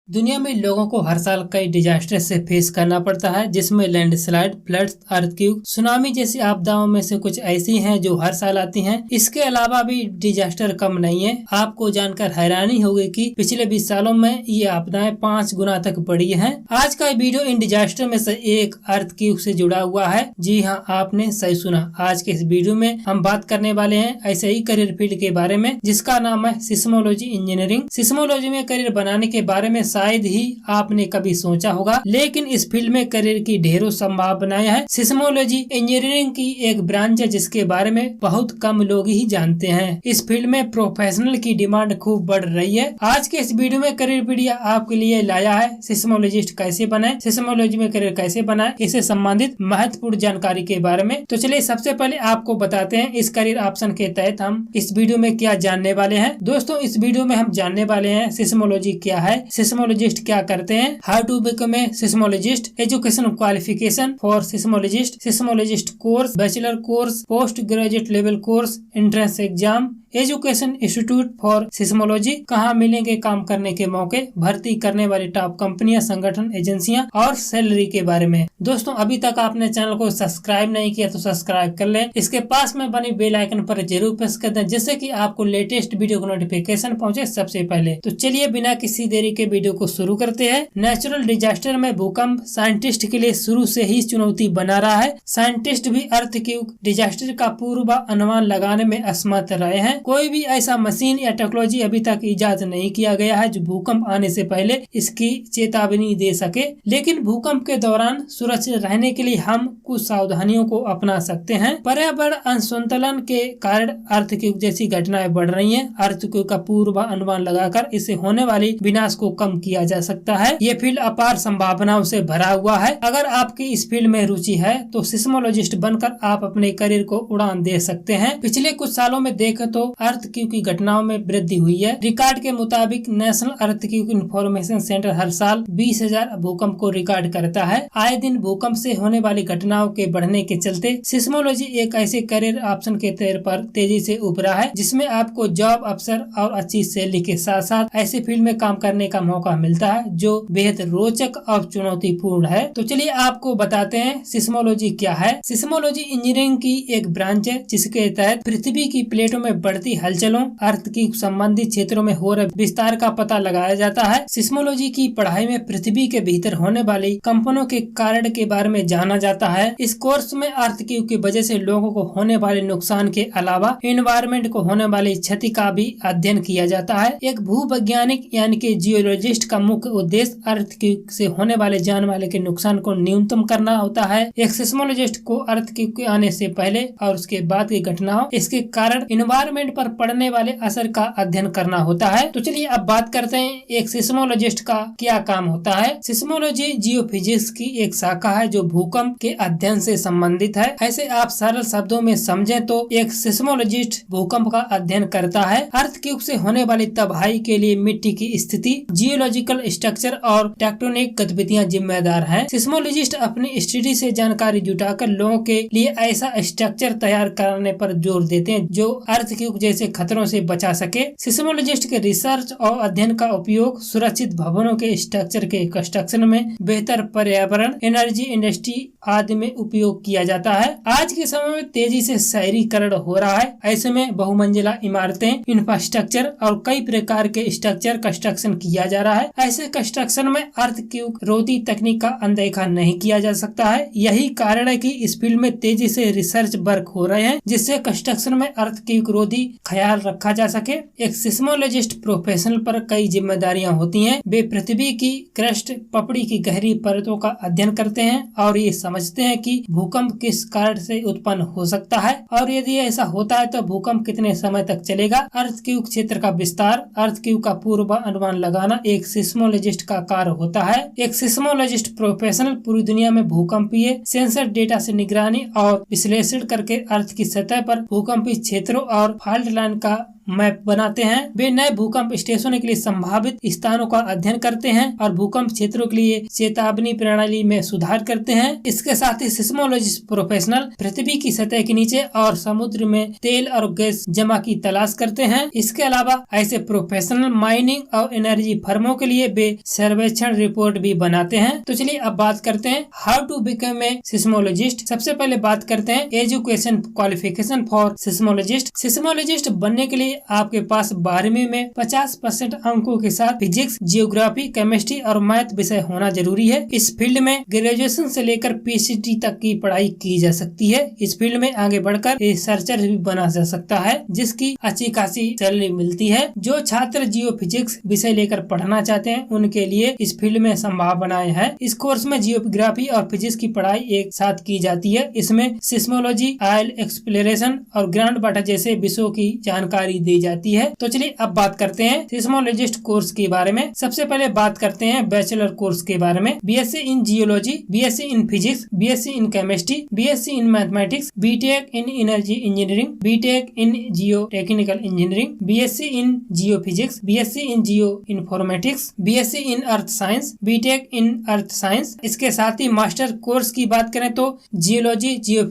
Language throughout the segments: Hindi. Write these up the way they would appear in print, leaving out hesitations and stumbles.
दुनिया में लोगों को हर साल कई डिजास्टर से फेस करना पड़ता है, जिसमें लैंडस्लाइड, फ्लड्स, अर्थक्वेक, सुनामी जैसी आपदाओं में से कुछ ऐसी हैं जो हर साल आती हैं। इसके अलावा भी डिजास्टर कम नहीं है। आपको जानकर हैरानी होगी कि पिछले 20 सालों में ये आपदाएं 5 गुना तक बढ़ी हैं। आज का वीडियो इन डिजास्टर में से एक अर्थक्वेक से जुड़ा हुआ है। जी हाँ, आपने सही सुना। आज के इस वीडियो में हम बात करने वाले हैं ऐसे ही करियर फील्ड के बारे में जिसका नाम है सिस्मोलॉजी इंजीनियरिंग। सिस्मोलॉजी में करियर बनाने के बारे में शायद ही आपने कभी सोचा होगा, लेकिन इस फील्ड में करियर की ढेरों संभावनाएं हैं। सिस्मोलॉजी इंजीनियरिंग की एक ब्रांच है जिसके बारे में बहुत कम लोग ही जानते हैं। इस फील्ड में प्रोफेशनल की डिमांड खूब बढ़ रही है। आज के इस वीडियो में करियर पीडिया आपके लिए लाया है सिस्मोलॉजिस्ट कैसे बने, सिस्मोलॉजी में करियर कैसे बनाए, इससे संबंधित महत्वपूर्ण जानकारी के बारे में। तो चलिए सबसे पहले आपको बताते हैं इस करियर ऑप्शन के तहत हम इस वीडियो में क्या जानने वाले हैं। दोस्तों, इस वीडियो में हम जानने वाले हैं सिस्मोलॉजी क्या है, सिस्मोलॉजिस्ट क्या करते हैं, how to become a seismologist, education qualification for seismologist, seismologist course, bachelor course, post graduate level course, entrance exam, education institute for seismology, कहाँ मिलेंगे काम करने के मौके, भर्ती करने वाली टॉप कंपनियां, संगठन, एजेंसियां और सैलरी के बारे में। दोस्तों, अभी तक आपने चैनल को सब्सक्राइब नहीं किया तो सब्सक्राइब कर लें। इसके पास में बनी बेल आइकन पर जरूर प्रेस कर दें जिससे कि आपको लेटेस्ट वीडियो का नोटिफिकेशन पहुंचे सबसे पहले। तो चलिए बिना किसी देरी के वीडियो को शुरू करते हैं। नेचुरल डिजास्टर में भूकंप साइंटिस्ट के लिए शुरू से ही चुनौती बना रहा है। साइंटिस्ट भी अर्थक्वेक डिजास्टर का पूर्व अनुमान लगाने में असमर्थ रहे हैं। कोई भी ऐसा मशीन या टेक्नोलॉजी अभी तक इजाद नहीं किया गया है जो भूकंप आने से पहले इसकी चेतावनी दे सके। लेकिन भूकंप के दौरान सुरक्षित रहने के लिए हम कुछ सावधानियों को अपना सकते हैं। पर्यावरण असंतुलन के कारण अर्थक्वेक जैसी घटनाएं बढ़ रही हैं। अर्थक्वेक का पूर्व अनुमान लगाकर इससे होने वाली विनाश को कम किया जा सकता है। ये फील्ड अपार संभावनाओं से भरा हुआ है। अगर आपकी इस फील्ड में रुचि है तो सिस्मोलॉजिस्ट बनकर आप अपने करियर को उड़ान दे सकते हैं। पिछले कुछ सालों में देखें तो अर्थक्वेक की घटनाओं में वृद्धि हुई है। रिकॉर्ड के मुताबिक नेशनल अर्थक्वेक इंफॉर्मेशन सेंटर हर साल 20,000 भूकंप को रिकॉर्ड करता है। आए दिन भूकंप से होने वाली घटनाओं के बढ़ने के चलते सिस्मोलॉजी एक ऐसे करियर ऑप्शन के तौर पर तेजी से उभरा है जिसमें आपको जॉब अवसर और अच्छी सैलरी के साथ साथ ऐसे फील्ड में काम करने का मौका मिलता है जो बेहद रोचक और चुनौतीपूर्ण है। तो चलिए आपको बताते हैं सिस्मोलॉजी क्या है। सिस्मोलॉजी इंजीनियरिंग की एक ब्रांच है जिसके तहत पृथ्वी की प्लेटों में बढ़ती हलचलों, अर्थक्वेक संबंधित क्षेत्रों में हो रहे विस्तार का पता लगाया जाता है। सिस्मोलॉजी की पढ़ाई में पृथ्वी के भीतर होने वाली कंपनों के कारण के बारे में जाना जाता है। इस कोर्स में अर्थक्वेक की वजह से लोगों को होने वाले नुकसान के अलावा एनवायरमेंट को होने वाली क्षति का भी अध्ययन किया जाता है। एक भूवैज्ञानिक यानी कि जियोलॉजिस्ट का मुख्य उद्देश्य अर्थक्वेक से होने वाले जान माल के नुकसान को न्यूनतम करना होता है। एक सिस्मोलॉजिस्ट को अर्थक्वेक के आने से पहले और उसके बाद की घटनाओं, इसके कारण एनवायरमेंट पर पड़ने वाले असर का अध्ययन करना होता है। तो चलिए अब बात करते हैं एक सिस्मोलॉजिस्ट का क्या काम होता है। सिस्मोलॉजी जियोफिजिक्स की एक शाखा है जो भूकंप के अध्ययन से संबंधित है। ऐसे आप सरल शब्दों में समझें तो एक सिस्मोलॉजिस्ट भूकंप का अध्ययन करता है। अर्थक्वेक से होने वाली तबाही के लिए मिट्टी की स्थिति, जियोलॉजिकल स्ट्रक्चर और टेक्टोनिक गतिविधियां जिम्मेदार हैं। सिस्मोलॉजिस्ट अपनी स्टडी से जानकारी जुटाकर लोगों के लिए ऐसा स्ट्रक्चर तैयार करने पर जोर देते हैं जो अर्थक्वेक जैसे खतरों से बचा सके। सिस्मोलॉजिस्ट के रिसर्च और अध्ययन का उपयोग सुरक्षित भवनों के स्ट्रक्चर के कंस्ट्रक्शन में, बेहतर पर्यावरण, एनर्जी इंडस्ट्री आदि में उपयोग किया जाता है। आज के समय में तेजी से शहरीकरण हो रहा है। ऐसे में बहुमंजिला इमारतें, इंफ्रास्ट्रक्चर और कई प्रकार के स्ट्रक्चर कंस्ट्रक्शन किया जा रहा है। ऐसे कंस्ट्रक्शन में अर्थक्वेक रोधी तकनीक का अनदेखा नहीं किया जा सकता है। यही कारण है कि इस फील्ड में तेजी से रिसर्च वर्क हो रहे हैं जिससे कंस्ट्रक्शन में अर्थक्वेक रोधी ख्याल रखा जा सके। एक सिस्मोलॉजिस्ट प्रोफेशनल पर कई जिम्मेदारियां होती हैं। वे पृथ्वी की क्रस्ट, पपड़ी की गहरी परतों का अध्ययन करते हैं और ये समझते हैं कि भूकंप किस कारण से उत्पन्न हो सकता है और यदि ऐसा होता है तो भूकंप कितने समय तक चलेगा। अर्थक्वेक क्षेत्र का विस्तार, अर्थक्वेक का पूर्व अनुमान लगाना एक सिस्मोलॉजिस्ट का कार्य होता है। एक सिस्मोलॉजिस्ट प्रोफेशनल पूरी दुनिया में भूकंपीय सेंसर डेटा से निगरानी और विश्लेषण करके अर्थ की सतह पर भूकंपीय क्षेत्रों और फॉल्ट लाइन का मैप बनाते हैं। वे नए भूकंप स्टेशनों के लिए संभावित स्थानों का अध्ययन करते हैं और भूकंप क्षेत्रों के लिए चेतावनी प्रणाली में सुधार करते हैं। इसके साथ ही सिस्मोलॉजिस्ट प्रोफेशनल पृथ्वी की सतह के नीचे और समुद्र में तेल और गैस जमा की तलाश करते हैं। इसके अलावा ऐसे प्रोफेशनल माइनिंग और एनर्जी फर्मों के लिए वे सर्वेक्षण रिपोर्ट भी बनाते हैं। तो चलिए अब बात करते हैं how to become a seismologist. सबसे पहले बात करते हैं education qualification for seismologist. Seismologist बनने के लिए आपके पास 12वीं में 50% अंकों के साथ फिजिक्स, जियोग्राफी, केमिस्ट्री और मैथ विषय होना जरूरी है। इस फील्ड में ग्रेजुएशन से लेकर पीएचडी तक की पढ़ाई की जा सकती है। इस फील्ड में आगे बढ़कर रिसर्चर भी बना जा सकता है, जिसकी अच्छी खासी सैलरी मिलती है। जो छात्र जियो फिजिक्स विषय लेकर पढ़ना चाहते हैं उनके लिए इस फील्ड में संभावनाएं हैं। इस कोर्स में जियोग्राफी और फिजिक्स की पढ़ाई एक साथ की जाती है। इसमें सिस्मोलॉजी, ऑयल एक्सप्लोरेशन और ग्राउंड वाटर जैसे विषयों की जानकारी दी जाती है। तो चलिए अब बात करते हैं सिस्मोलॉजिस्ट कोर्स के बारे में। सबसे पहले बात करते हैं बैचलर कोर्स के बारे में। BSc in geology, BSc in physics, BSc in chemistry, BSc in mathematics, BTech in energy engineering, BTech in geo technical engineering, BSc in geo physics, BSc in geo informatics, BSc in earth science, BTech in earth science. इसके साथ ही मास्टर कोर्स की बात करें तो जियोलॉजी, जियो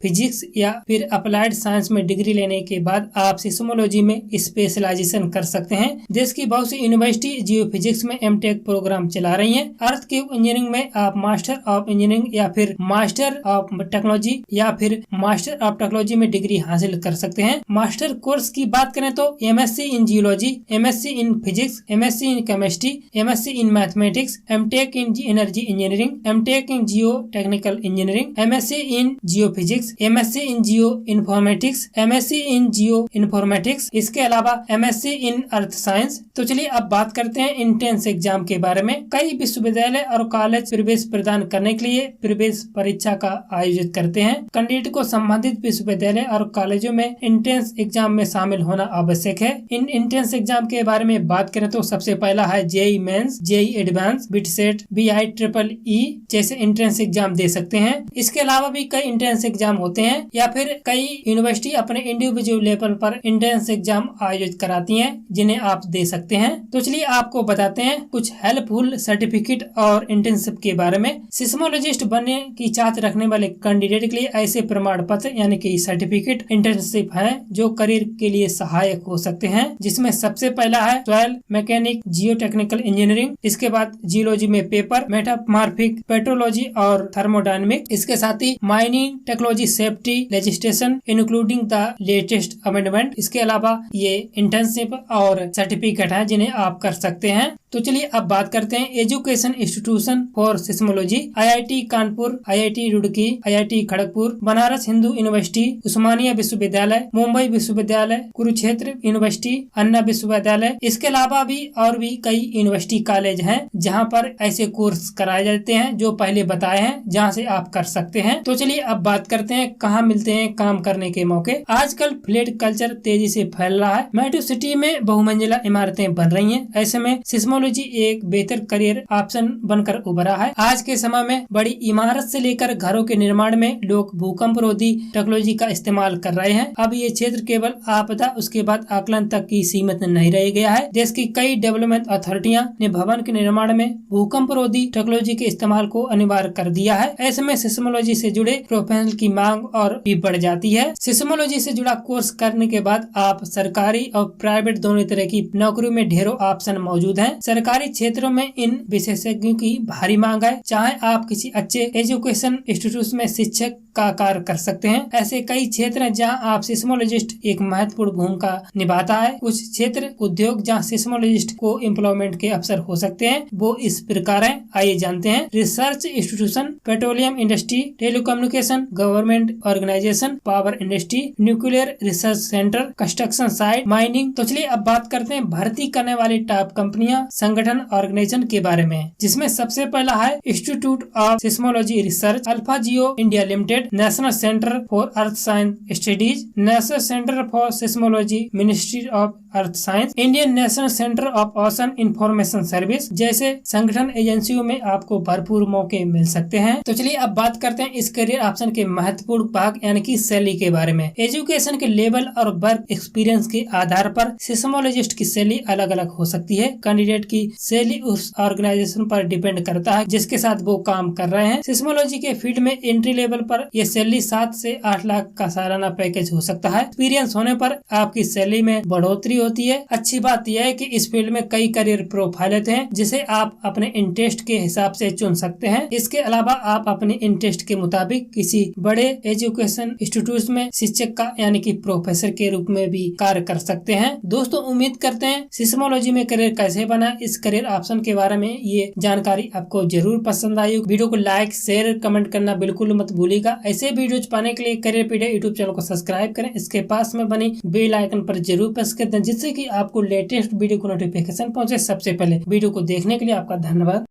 फिजिक्स या फिर अप्लाइड साइंस में डिग्री लेने के बाद आप सिस्मोलॉजी में स्पेशलाइजेशन कर सकते हैं। देश की बहुत सी यूनिवर्सिटी जियो फिजिक्स में एमटेक प्रोग्राम चला रही हैं। अर्थ क्यूब इंजीनियरिंग में आप मास्टर ऑफ इंजीनियरिंग या फिर मास्टर ऑफ टेक्नोलॉजी या फिर मास्टर ऑफ टेक्नोलॉजी में डिग्री हासिल कर सकते हैं। मास्टर कोर्स की बात करें तो MSc in geology, MSc in physics, MSc in chemistry, MSc in mathematics, MTech in energy engineering, MTech in geo technical engineering, MSc in geo physics, MSc in geo informatics, MSc in geo informatics, इसके अलावा एमएससी इन अर्थ साइंस। तो चलिए अब बात करते हैं एंट्रेंस एग्जाम के बारे में। कई विश्वविद्यालय और कॉलेज प्रवेश प्रदान करने के लिए प्रवेश परीक्षा का आयोजित करते हैं। कैंडिडेट को संबंधित विश्वविद्यालय और कॉलेजों में एंट्रेंस एग्जाम में शामिल होना आवश्यक है। इन एंट्रेंस एग्जाम के बारे में बात करें तो सबसे पहला है JEE mains, JEE advance, BITSAT, B I triple E जैसे एंट्रेंस एग्जाम दे सकते हैं। इसके अलावा भी कई एंट्रेंस एग्जाम होते हैं या फिर कई यूनिवर्सिटी अपने इंडिविजुअल लेवल पर एंट्रेंस एग्जाम आयोजित कराती हैं, जिन्हें आप दे सकते हैं। तो चलिए आपको बताते हैं कुछ हेल्पफुल सर्टिफिकेट और इंटर्नशिप के बारे में। सिस्मोलॉजिस्ट बनने की चाहत रखने वाले कैंडिडेट के लिए ऐसे प्रमाण पत्र यानी कि सर्टिफिकेट इंटर्नशिप है जो करियर के लिए सहायक हो सकते हैं, जिसमें सबसे पहला है सॉइल मैकेनिक, जियो टेक्निकल इंजीनियरिंग। इसके बाद जियोलॉजी में पेपर, मेटामॉर्फिक, पेट्रोलॉजी और थर्मोडायनेमिक। इसके साथ ही mining technology safety legislation including the latest amendment. इसके अलावा ये इंटर्नशिप और सर्टिफिकेट है जिन्हें आप कर सकते हैं। तो चलिए अब बात करते हैं education institution for seismology. IIT Kanpur, IIT Roorkee, IIT Kharagpur, Banaras Hindu university, Osmania विश्वविद्यालय, मुंबई विश्वविद्यालय, कुरुक्षेत्र यूनिवर्सिटी, अन्ना विश्वविद्यालय। इसके अलावा भी और भी कई यूनिवर्सिटी कॉलेज हैं जहां पर ऐसे कोर्स कराए जाते हैं जो पहले बताए हैं, जहां से आप कर सकते हैं। तो चलिए अब बात करते हैं कहाँ मिलते हैं काम करने के मौके। आजकल फ्लैट कल्चर तेजी से फैल रहा है। मेट्रो सिटी में बहुमंजिला इमारतें बन रही हैं। ऐसे में सिस्मोलॉजी एक बेहतर करियर ऑप्शन बनकर उभरा है। आज के समय में बड़ी इमारत से लेकर घरों के निर्माण में लोग भूकंप रोधी टेक्नोलॉजी का इस्तेमाल कर रहे हैं। अब ये क्षेत्र केवल आपदा उसके बाद आकलन तक की सीमित नहीं रह गया है। देश की कई डेवलपमेंट अथॉरिटियां ने भवन के निर्माण में भूकंप रोधी टेक्नोलॉजी के इस्तेमाल को अनिवार्य कर दिया है। ऐसे में सिस्मोलॉजी से जुड़े प्रोफेशनल की मांग और भी बढ़ जाती है। सिस्मोलॉजी से जुड़ा कोर्स करने के बाद आप सरकारी और प्राइवेट दोनों तरह की नौकरियों में ढेरों ऑप्शन मौजूद हैं। सरकारी क्षेत्रों में इन विशेषज्ञों की भारी मांग है। चाहे आप किसी अच्छे एजुकेशन इंस्टीट्यूट में शिक्षक का कार्य कर सकते हैं। ऐसे कई क्षेत्र हैं जहां आप सिस्मोलॉजिस्ट एक महत्वपूर्ण भूमिका निभाता है। कुछ क्षेत्र उद्योग जहां सिस्मोलॉजिस्ट को एम्प्लॉयमेंट के अवसर हो सकते हैं वो इस प्रकार हैं, आइए जानते हैं। Research institution, petroleum industry, telecommunication, government organisation, power industry, nuclear research centre, construction site, mining. तो चलिए अब बात करते हैं भर्ती करने वाली टॉप कंपनियां, संगठन, ऑर्गेनाइजेशन के बारे में, जिसमें सबसे पहला है institute of seismology research, alpha Jio India limited, national centre for earth science studies, national centre for seismology, ministry of earth science, Indian national centre of ocean information service जैसे संगठन एजेंसियों में आपको भरपूर मौके मिल सकते हैं। तो चलिए अब बात करते हैं इस करियर ऑप्शन के महत्वपूर्ण भाग यानी कि सैलरी के बारे में। एजुकेशन के लेवल और वर्क एक्सपीरियंस के आधार पर सिस्मोलॉजिस्ट की सैलरी अलग अलग हो सकती है। कैंडिडेट की सैलरी उस ऑर्गेनाइजेशन पर डिपेंड करता है जिसके साथ वो काम कर रहे हैं। सिस्मोलॉजी के फील्ड में एंट्री लेवल पर ये सैलरी 7 से 8 लाख का सालाना पैकेज हो सकता है। एक्सपीरियंस होने पर आपकी सैलरी में बढ़ोतरी होती है। अच्छी बात यह है कि इस फील्ड में कई करियर प्रोफाइल होते हैं जिसे आप अपने इंटरेस्ट के हिसाब से चुन सकते हैं। इसके अलावा आप अपने इंटरेस्ट के मुताबिक किसी बड़े एजुकेशन इंस्टीट्यूट में शिक्षक का यानी कि प्रोफेसर के रूप में भी कार्य कर सकते हैं। दोस्तों, उम्मीद करते हैं सिस्मोलॉजी में करियर कैसे बना, इस करियर ऑप्शन के बारे में ये जानकारी आपको जरूर पसंद आई। वीडियो को लाइक, शेयर, कमेंट करना बिल्कुल मत भूलिएगा। ऐसे वीडियोज पाने के लिए करियरपीडिया यूट्यूब चैनल को सब्सक्राइब करें। इसके पास में बनी बेल आइकन पर जरूर प्रेस कर दें जिससे कि आपको लेटेस्ट वीडियो को नोटिफिकेशन पहुंचे सबसे पहले। वीडियो को देखने के लिए आपका धन्यवाद।